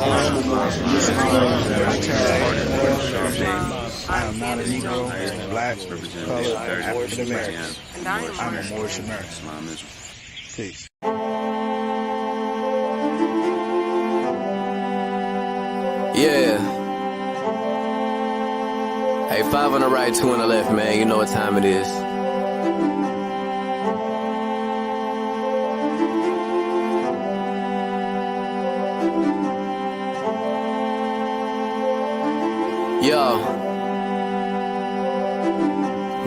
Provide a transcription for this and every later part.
I am not a Negro, black, colored, African American. I'm a Moorish American. Peace. Yeah. Hey, 5 on the right, 2 on the left, man. You know what time it is. Yo.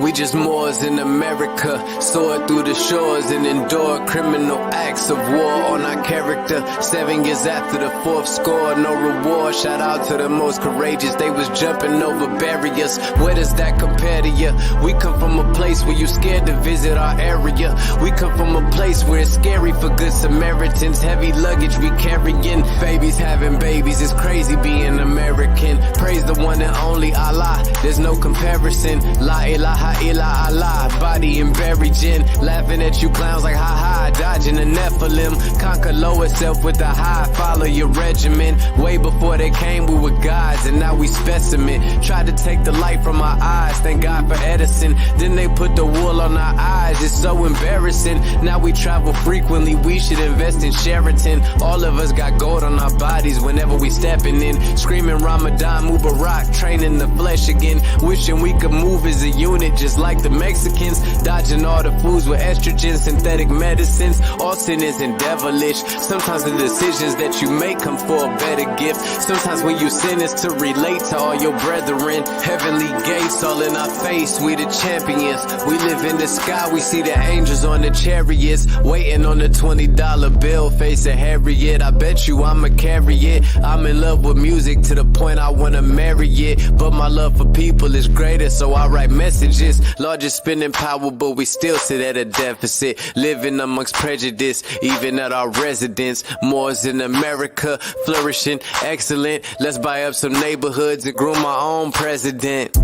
We just Moors in America, soar through the shores and endure criminal acts of war on our character. 7 years after the 4th score, no reward. Shout out to the most courageous, they was jumping over barriers. Where does that compare to you? We come from a place where you scared to visit our area. We come from a place where it's scary for good Samaritans. Heavy luggage we carrying, babies having babies. It's crazy being American. Praise the one and only Allah, there's no comparison. La ilaha illa Allah, body and buried gin. Laughing at you clowns like ha-ha, dodging the Nephilim. Conquer lower self with the high, follow your regimen. Way before they came we were gods and now we specimen. Tried to take the light from our eyes, thank God for Edison. Then they put the wool on our eyes, it's so embarrassing. Now we travel frequently, we should invest in Sheraton. All of us got gold on our bodies whenever we stepping in. Screaming Ramadan, Mubarak, training the flesh again. Wishing we could move as a unit just like the Mexicans. Dodging all the foods with estrogen, synthetic medicines. All sin isn't devilish. Sometimes the decisions that you make come for a better gift. Sometimes when you sin is to relate to all your brethren. Heavenly gates all in our face, we the champions. We live in the sky, we see the angels on the chariots. Waiting on the $20 bill, face a Harriet. I bet you I'ma carry it. I'm in love with music to the point I wanna marry it. But my love for people is greater, so I write messages. Largest spending power, but we still sit at a deficit. Living amongst prejudice, even at our residence. Moors in America, flourishing, excellent. Let's buy up some neighborhoods and groom our own president.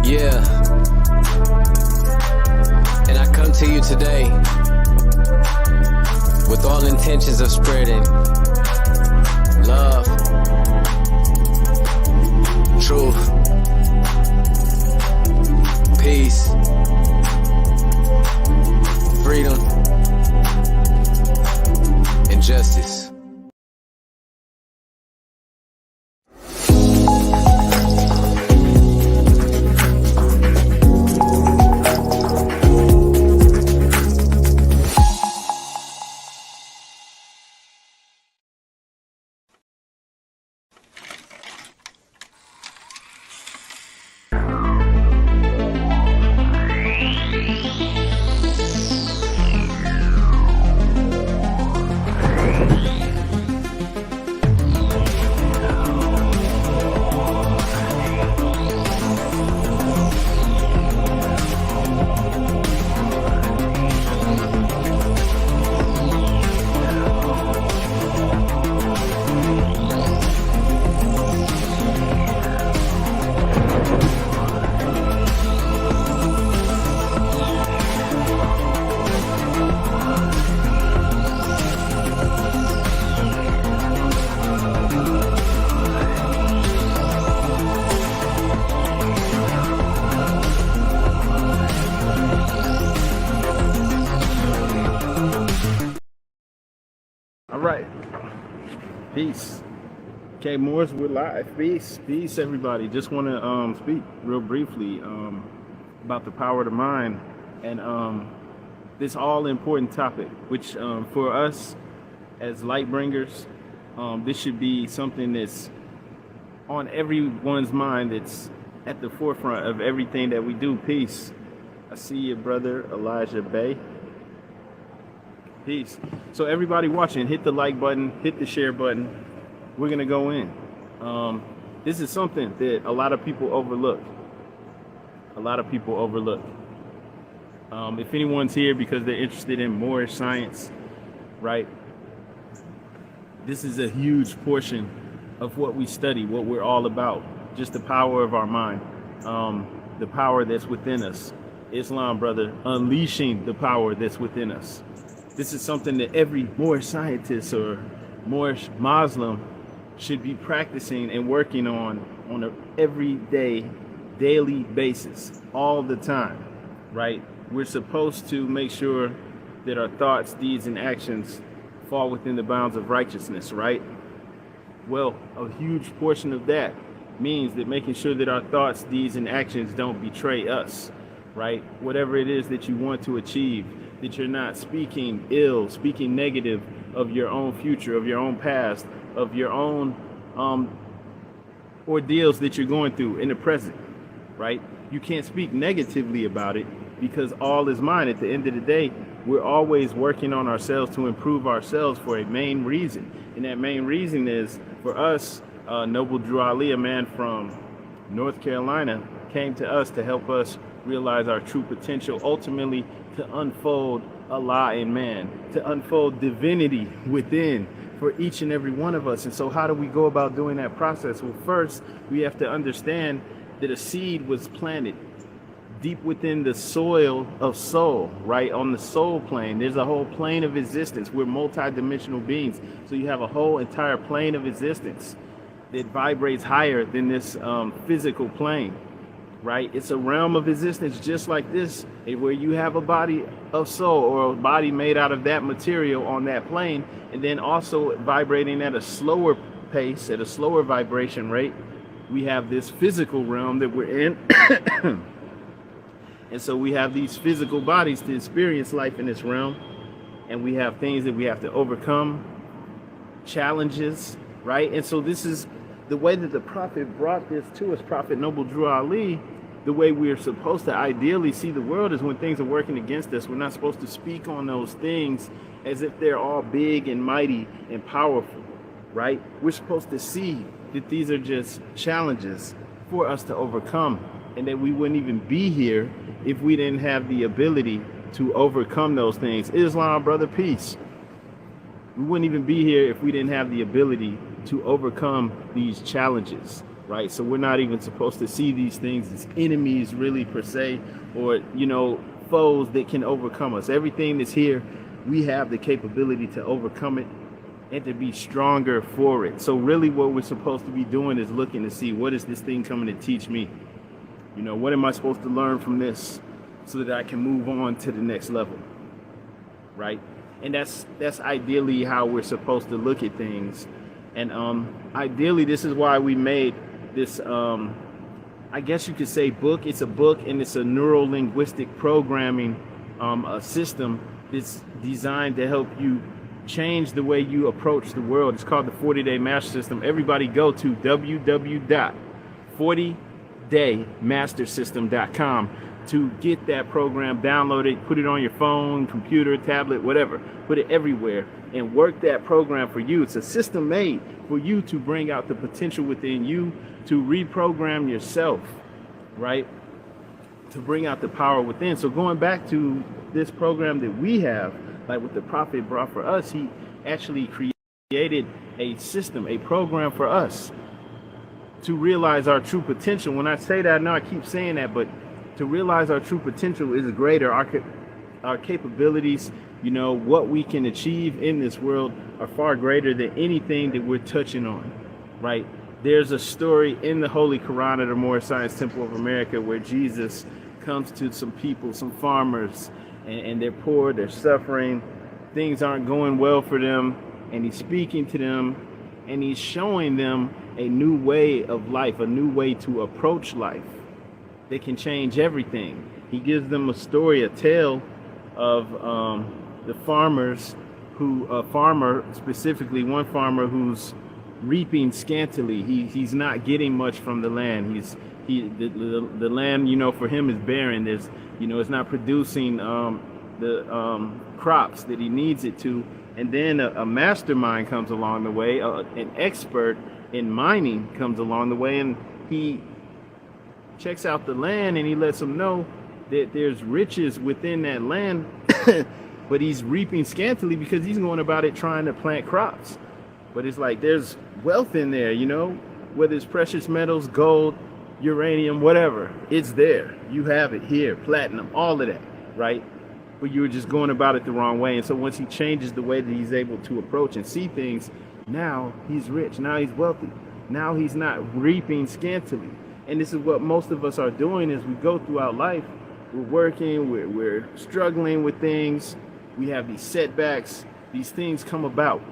Yeah. And I come to you today with all intentions of spreading love, truth, peace, freedom, and justice. Right. Peace. Okay, Moors, we're live. Peace, everybody. Just want to speak real briefly about the power of the mind and this all important topic, which for us as light bringers, this should be something that's on everyone's mind. That's at the forefront of everything that we do. Peace. I see your brother Elijah Bay. Peace. So everybody watching, hit the like button, hit the share button. We're gonna go in. This is something that a lot of people overlook. If anyone's here because they're interested in Moorish science, right? This is a huge portion of what we study, what we're all about. Just the power of our mind, the power that's within us. Islam, brother, unleashing the power that's within us. This is something that every Moorish scientist or Moorish Muslim should be practicing and working on a everyday, daily basis, all the time, right? We're supposed to make sure that our thoughts, deeds, and actions fall within the bounds of righteousness, right? Well, a huge portion of that means that making sure that our thoughts, deeds, and actions don't betray us, right? Whatever it is that you want to achieve, that you're not speaking ill, speaking negative of your own future, of your own past, of your own ordeals that you're going through in the present, right? You can't speak negatively about it because all is mine. At the end of the day, we're always working on ourselves to improve ourselves for a main reason. And that main reason is for us, Noble Drew Ali, a man from North Carolina, came to us to help us realize our true potential, ultimately to unfold Allah in man, to unfold divinity within for each and every one of us. And so how do we go about doing that process? Well, first, we have to understand that a seed was planted deep within the soil of soul, right? On the soul plane, there's a whole plane of existence. We're multi-dimensional beings. So you have a whole entire plane of existence that vibrates higher than this physical plane, right? It's a realm of existence just like this, where you have a body of soul or a body made out of that material on that plane, and then also vibrating at a slower pace, at a slower vibration rate. We have this physical realm that we're in. And so we have these physical bodies to experience life in this realm. And we have things that we have to overcome, challenges, right? And so this is the way that the Prophet brought this to us, Prophet Noble Drew Ali. The way we are supposed to ideally see the world is when things are working against us. We're not supposed to speak on those things as if they're all big and mighty and powerful, right? We're supposed to see that these are just challenges for us to overcome, and that we wouldn't even be here if we didn't have the ability to overcome those things. Islam, brother, peace. We wouldn't even be here if we didn't have the ability to overcome these challenges, right? So we're not even supposed to see these things as enemies really per se, or, you know, foes that can overcome us. Everything that's here, we have the capability to overcome it and to be stronger for it. So really what we're supposed to be doing is looking to see, what is this thing coming to teach me? You know, what am I supposed to learn from this so that I can move on to the next level, right? And that's ideally how we're supposed to look at things. And ideally, this is why we made this, I guess you could say, book. It's a book, and it's a neuro-linguistic programming a system that's designed to help you change the way you approach the world. It's called the 40-Day Master System. Everybody go to www.40daymastersystem.com to get that program, download it, put it on your phone, computer, tablet, whatever. Put it everywhere and work that program for you. It's a system made for you to bring out the potential within you, to reprogram yourself, right? To bring out the power within. So going back to this program that we have, like what the Prophet brought for us, he actually created a system, a program for us to realize our true potential. When I say that, I know I keep saying that, but to realize our true potential is greater. Our capabilities, you know, what we can achieve in this world are far greater than anything that we're touching on, right? There's a story in the Holy Quran of the Moorish Science Temple of America where Jesus comes to some people, some farmers, and they're poor, they're suffering, things aren't going well for them, and he's speaking to them, and he's showing them a new way of life, a new way to approach life that can change everything. He gives them a story, a tale of the farmers who, a farmer specifically, one farmer who's reaping scantily. He's not getting much from the land. The land, you know, for him is barren. There's, you know, it's not producing the crops that he needs it to. And then a mastermind comes along the way, an expert in mining comes along the way, and he checks out the land and he lets them know that there's riches within that land, but he's reaping scantily because he's going about it trying to plant crops. But it's like there's wealth in there, you know, whether it's precious metals, gold, uranium, whatever, it's there. You have it here, platinum, all of that, right? But you were just going about it the wrong way. And so once he changes the way that he's able to approach and see things, Now he's rich. Now he's wealthy. Now he's not reaping scantily. And this is what most of us are doing as we go throughout life. We're working, we're struggling with things. We have these setbacks. These things come about.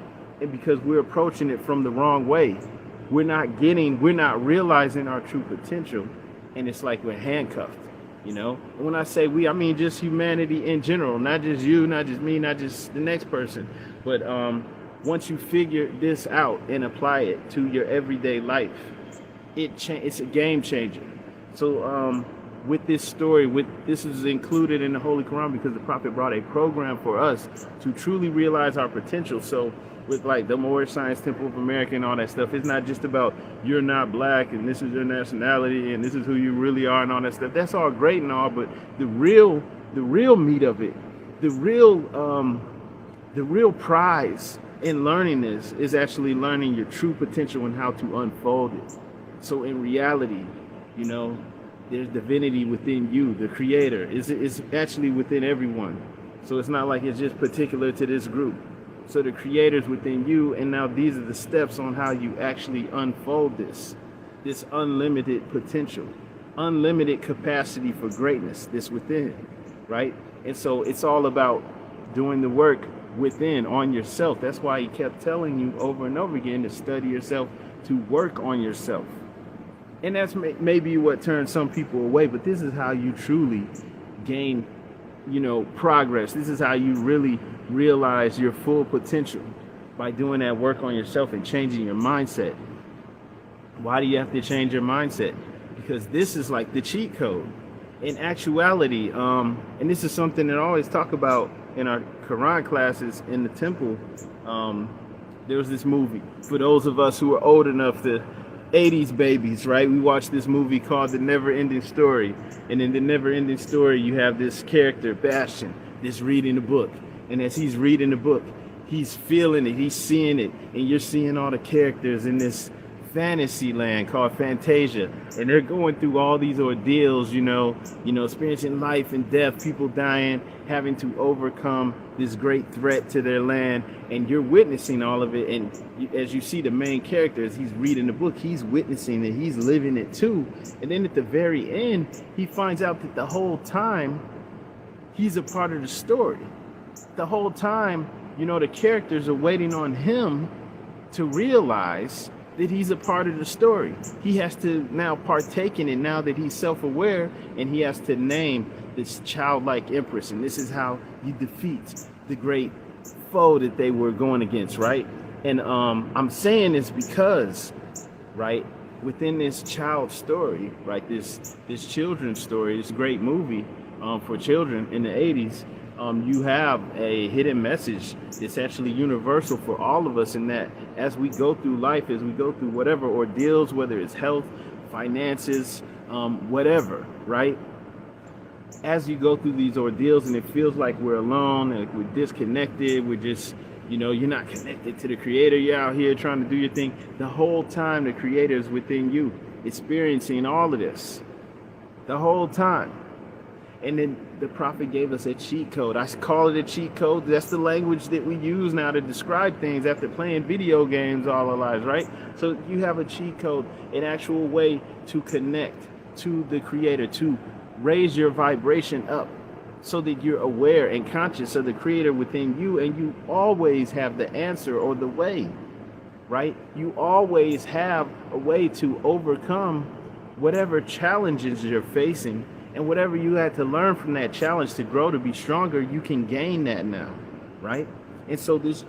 And because we're approaching it from the wrong way, we're not realizing our true potential. And it's like we're handcuffed, you know? And when I say we, I mean just humanity in general, not just you, not just me, not just the next person. But once you figure this out and apply it to your everyday life, it's a game changer. So with this story, this is included in the Holy Quran because the Prophet brought a program for us to truly realize our potential. So with like the Moorish Science Temple of America and all that stuff, it's not just about you're not black and this is your nationality and this is who you really are and all that stuff. That's all great and all, but the real meat of it, the real prize in learning this is actually learning your true potential and how to unfold it. So in reality, you know, there's divinity within you. The creator is actually within everyone. So it's not like it's just particular to this group. So the creator's within you, and now these are the steps on how you actually unfold this unlimited potential, unlimited capacity for greatness that's within, right? And so it's all about doing the work within on yourself. That's why he kept telling you over and over again to study yourself, to work on yourself. And that's maybe what turns some people away, but this is how you truly gain, you know, progress. This is how you really realize your full potential, by doing that work on yourself and changing your mindset. Why do you have to change your mindset? Because this is like the cheat code. In actuality, and this is something that I always talk about in our Quran classes in the temple. There was this movie, for those of us who are old enough to 80s babies, right? We watched this movie called The Never Ending Story. And in The Never Ending Story, you have this character, Bastion, that's reading the book. And as he's reading the book, he's feeling it, he's seeing it. And you're seeing all the characters in this fantasy land called Fantasia. And they're going through all these ordeals, you know, experiencing life and death, people dying, having to overcome this great threat to their land. And you're witnessing all of it. And as you see the main character, as he's reading the book, he's witnessing it, he's living it too. And then at the very end, he finds out that the whole time he's a part of the story. The whole time, you know, the characters are waiting on him to realize that he's a part of the story. He has to now partake in it now that he's self-aware, and he has to name this childlike empress. And this is how you defeat the great foe that they were going against, right? And I'm saying this because, right, within this child story, right, this children's story, this great movie for children in the 80s, you have a hidden message that's actually universal for all of us, in that as we go through life, as we go through whatever ordeals, whether it's health, finances, whatever, right? As you go through these ordeals and it feels like we're alone and we're disconnected, we're just, you know, you're not connected to the creator, you're out here trying to do your thing. The whole time the creator is within you, experiencing all of this, the whole time. And then the prophet gave us a cheat code. I call it a cheat code. That's the language that we use now to describe things after playing video games all our lives, right? So you have a cheat code, an actual way to connect to the creator, to raise your vibration up so that you're aware and conscious of the creator within you, and you always have the answer or the way, right? You always have a way to overcome whatever challenges you're facing. And whatever you had to learn from that challenge to grow, to be stronger, you can gain that now, right? And so this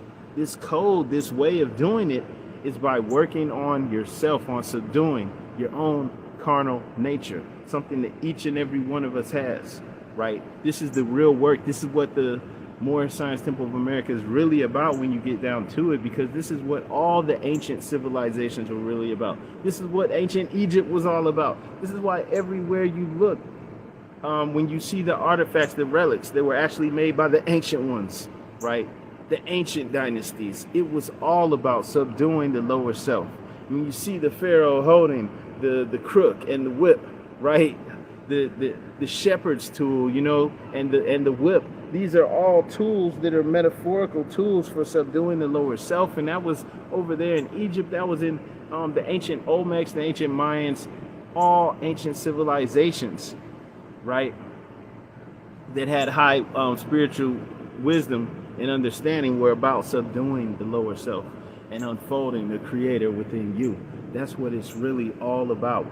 code, this way of doing it, is by working on yourself, on subduing your own carnal nature, something that each and every one of us has, right? This is the real work. This is what the Moorish Science Temple of America is really about when you get down to it, because this is what all the ancient civilizations were really about. This is what ancient Egypt was all about. This is why everywhere you look, when you see the artifacts, the relics, they were actually made by the ancient ones, right? The ancient dynasties. It was all about subduing the lower self. When you see the pharaoh holding the crook and the whip, right? The shepherd's tool, you know, and the whip these are all tools that are metaphorical tools for subduing the lower self. And that was over there in Egypt. That was in the ancient Olmecs, the ancient Mayans, all ancient civilizations, right, that had high spiritual wisdom and understanding were about subduing the lower self and unfolding the creator within you. That's what it's really all about.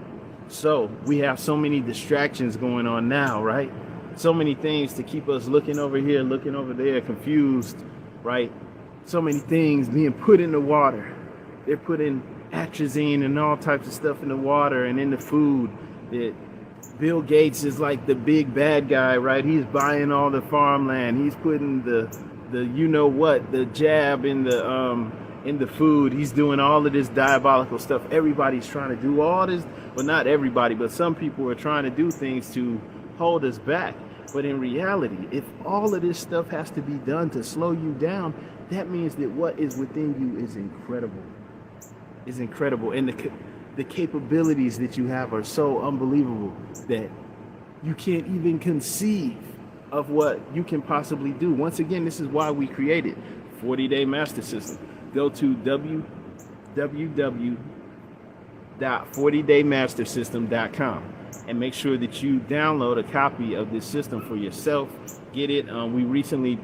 So we have so many distractions going on now, right? So many things to keep us looking over here, looking over there, confused, right? So many things being put in the water. They're putting atrazine and all types of stuff in the water and in the food. That Bill Gates is like the big bad guy, right? He's buying all the farmland. He's putting the you know what, the jab in the food. He's doing all of this diabolical stuff. Everybody's trying to do all this. Well, not everybody, but some people are trying to do things to hold us back. But in reality, if all of this stuff has to be done to slow you down, that means that what is within you is incredible. Is incredible. And the capabilities that you have are so unbelievable that you can't even conceive of what you can possibly do. Once again, this is why we created 40-Day Master System. Go to www.40daymastersystem.com and make sure that you download a copy of this system for yourself. Get it. We recently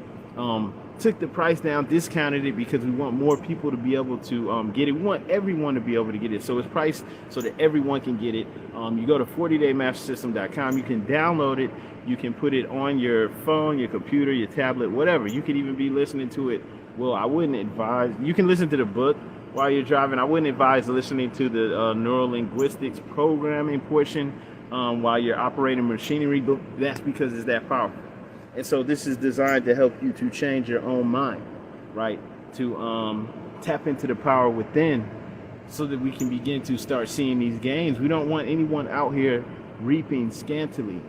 took the price down, discounted it, because we want more people to be able to get it. We want everyone to be able to get it. So it's priced so that everyone can get it. You go to 40daymastersystem.com. You can download it. You can put it on your phone, your computer, your tablet, whatever. You could even be listening to it. Well, I wouldn't advise. You can listen to the book while you're driving. I wouldn't advise listening to the neuro-linguistics programming portion while you're operating machinery, but that's because it's that powerful. And so this is designed to help you to change your own mind, right? To tap into the power within so that we can begin to start seeing these gains. We don't want anyone out here reaping scantily,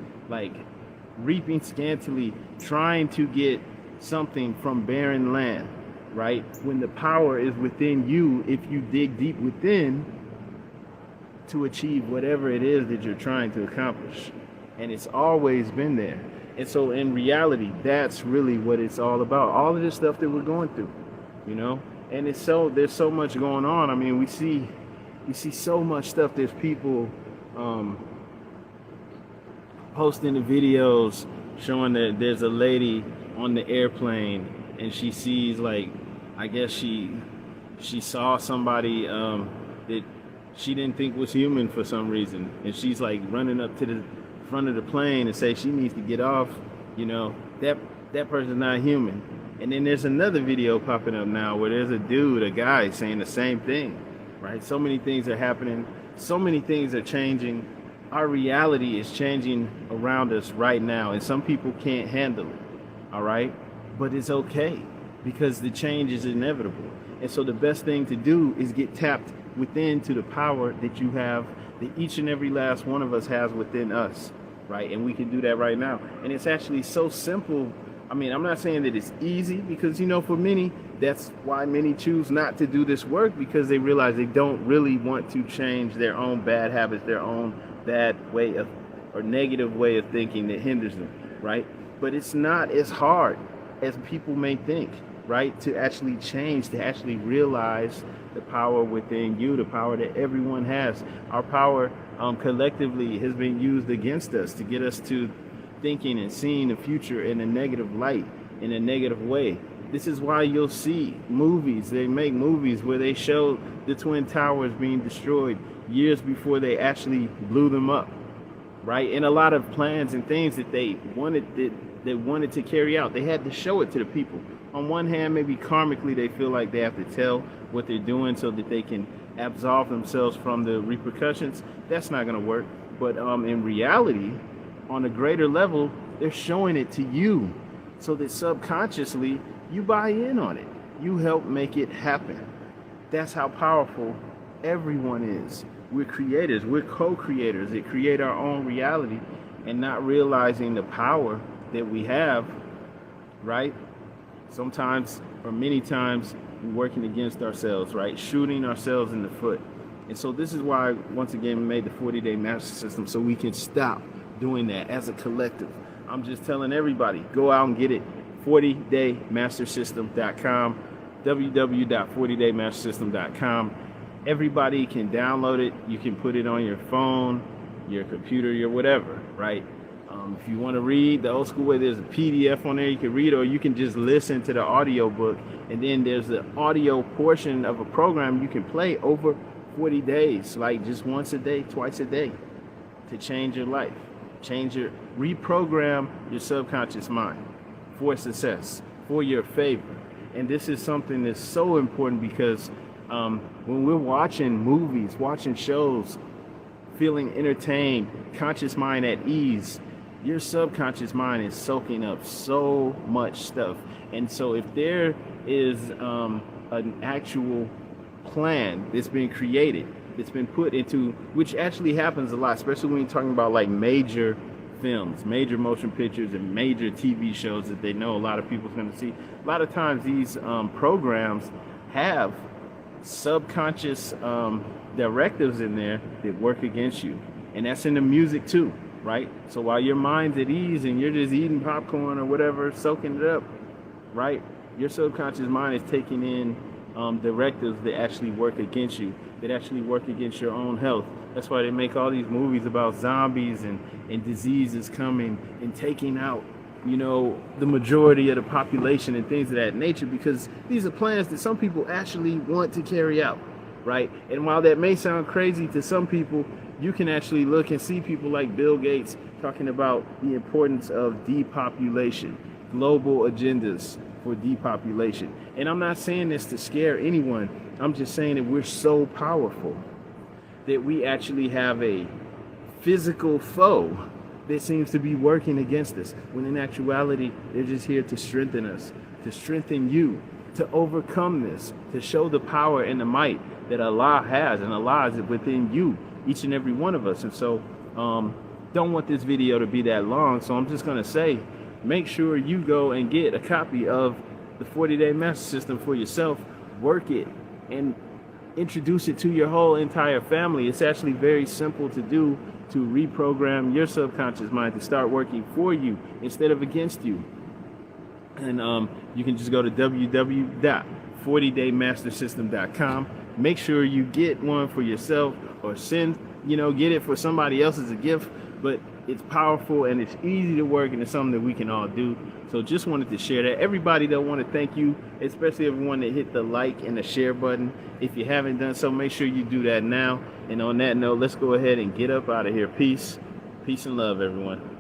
trying to get something from barren land, right? When the power is within you, if you dig deep within to achieve whatever it is that you're trying to accomplish. And it's always been there. And so in reality, that's really what it's all about. All of this stuff that we're going through, you know, and there's so much going on. I mean, we see so much stuff. There's people posting the videos showing that there's a lady on the airplane and she sees, like, I guess she saw somebody that she didn't think was human for some reason, and she's like running up to the front of the plane and say she needs to get off. You know, that person's not human. And then there's another video popping up now where there's a guy saying the same thing, right? So many things are happening, so many things are changing. Our reality is changing around us right now, and some people can't handle it, all right? But it's okay, because the change is inevitable. And so the best thing to do is get tapped within to the power that you have, that each and every last one of us has within us, right? And we can do that right now. And it's actually so simple. I mean, I'm not saying that it's easy, because, you know, for many, that's why many choose not to do this work, because they realize they don't really want to change their own bad habits, their own bad way of, or negative way of thinking that hinders them, right? But it's not as hard as people may think, right? To actually change, to actually realize the power within you, the power that everyone has. Our power collectively has been used against us to get us to thinking and seeing the future in a negative light, in a negative way. This is why you'll see movies. They make movies where they show the Twin Towers being destroyed years before they actually blew them up, right? And a lot of plans and things that they wanted to carry out, they had to show it to the people. On one hand, maybe karmically they feel like they have to tell what they're doing so that they can absolve themselves from the repercussions. That's not going to work. But in reality, on a greater level, they're showing it to you so that subconsciously you buy in on it. You help make it happen. That's how powerful everyone is. We're creators. We're co-creators that create our own reality, and not realizing the power that we have, right? Sometimes, or many times, we're working against ourselves, right? Shooting ourselves in the foot. And so this is why, once again, we made the 40-Day Master System, so we can stop doing that as a collective. I'm just telling everybody, go out and get it. 40daymastersystem.com, www.40daymastersystem.com. Everybody can download it. You can put it on your phone, your computer, your whatever, right? If you want to read the old school way, there's a PDF on there you can read, or you can just listen to the audio book. And then there's the audio portion of a program you can play over 40 days, like just once a day, twice a day, to change your life, reprogram your subconscious mind for success, for your favor. And this is something that's so important because when we're watching movies, watching shows, feeling entertained, conscious mind at ease, your subconscious mind is soaking up so much stuff. And so if there is an actual plan that's been created, that's been put into, which actually happens a lot, especially when you're talking about like major films, major motion pictures, and major TV shows that they know a lot of people's going to see. A lot of times these programs have subconscious directives in there that work against you. And that's in the music too, right? So while your mind's at ease and you're just eating popcorn or whatever, soaking it up, right? Your subconscious mind is taking in directives that actually work against you, that actually work against your own health. That's why they make all these movies about zombies and diseases coming and taking out, you know, the majority of the population and things of that nature, because these are plans that some people actually want to carry out, right? And while that may sound crazy to some people, you can actually look and see people like Bill Gates talking about the importance of depopulation, global agendas for depopulation. And I'm not saying this to scare anyone. I'm just saying that we're so powerful that we actually have a physical foe that seems to be working against us, when in actuality, they're just here to strengthen us, to strengthen you, to overcome this, to show the power and the might that Allah has, and Allah is within you, each and every one of us. And so don't want this video to be that long, so I'm just going to say, make sure you go and get a copy of the 40-Day Master System for yourself, work it, and introduce it to your whole entire family. It's actually very simple to do, to reprogram your subconscious mind to start working for you instead of against you. And you can just go to www.40daymastersystem.com. Make sure you get one for yourself, or get it for somebody else as a gift. But it's powerful and it's easy to work, and it's something that we can all do. So just wanted to share that. Everybody that want to thank you, especially everyone that hit the like and the share button. If you haven't done so, make sure you do that now. And on that note, let's go ahead and get up out of here. Peace and love, everyone.